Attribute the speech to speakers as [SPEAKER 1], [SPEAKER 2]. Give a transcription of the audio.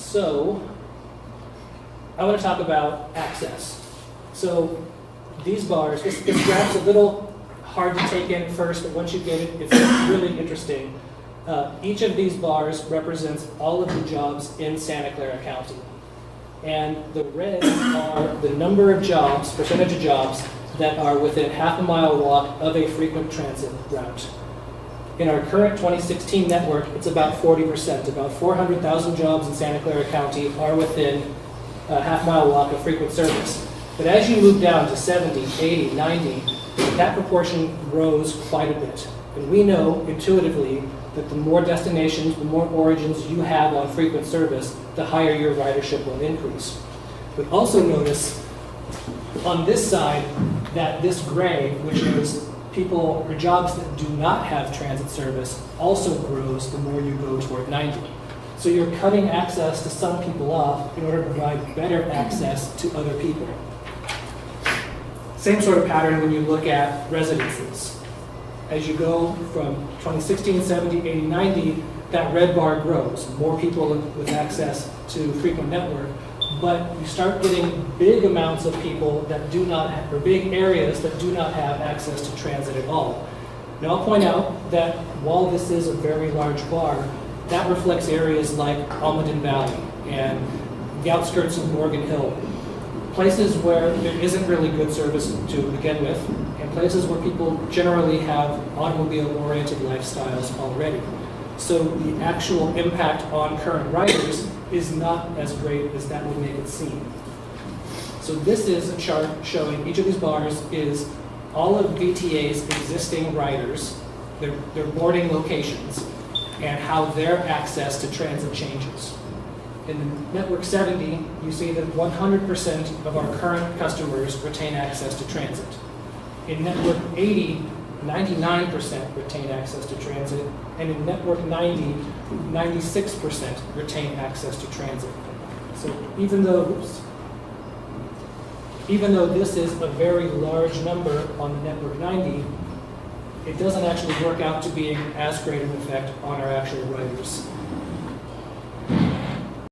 [SPEAKER 1] So I want to talk about access. So these bars, this graph's a little hard to take in first, but once you get it, it's really interesting. Each of these bars represents all of the jobs in Santa Clara County. And the red are the number of jobs, percentage of jobs, that are within half-a-mile walk of a frequent transit route. In our current 2016 network, it's about 40%. About 400,000 jobs in Santa Clara County are within a half-mile walk of frequent service. But as you move down to 70, 80, 90, that proportion grows quite a bit. And we know intuitively that the more destinations, the more origins you have on frequent service, the higher your ridership will increase. But also notice on this side that this gray, which is people or jobs that do not have transit service, also grows the more you go toward 90. So you're cutting access to some people off in order to provide better access to other people. Same sort of pattern when you look at residences. As you go from 2016, 70, 80, 90, that red bar grows. More people with access to frequent network, but you start getting big amounts of people that do not have, or big areas that do not have access to transit at all. Now I'll point out that while this is a very large bar, that reflects areas like Almaden Valley and the outskirts of Morgan Hill. Places where there isn't really good service to begin with, and places where people generally have automobile-oriented lifestyles already. So the actual impact on current riders is not as great as that would make it seem. So this is a chart showing each of these bars is all of VTA's existing riders, their boarding locations, and how their access to transit changes. In Network 70, you see that 100% of our current customers retain access to transit. In Network 80, 99% retain access to transit, and in Network 90, 96% retain access to transit. So even though this is a very large number on the Network 90, it doesn't actually work out to being as great an effect on our actual riders.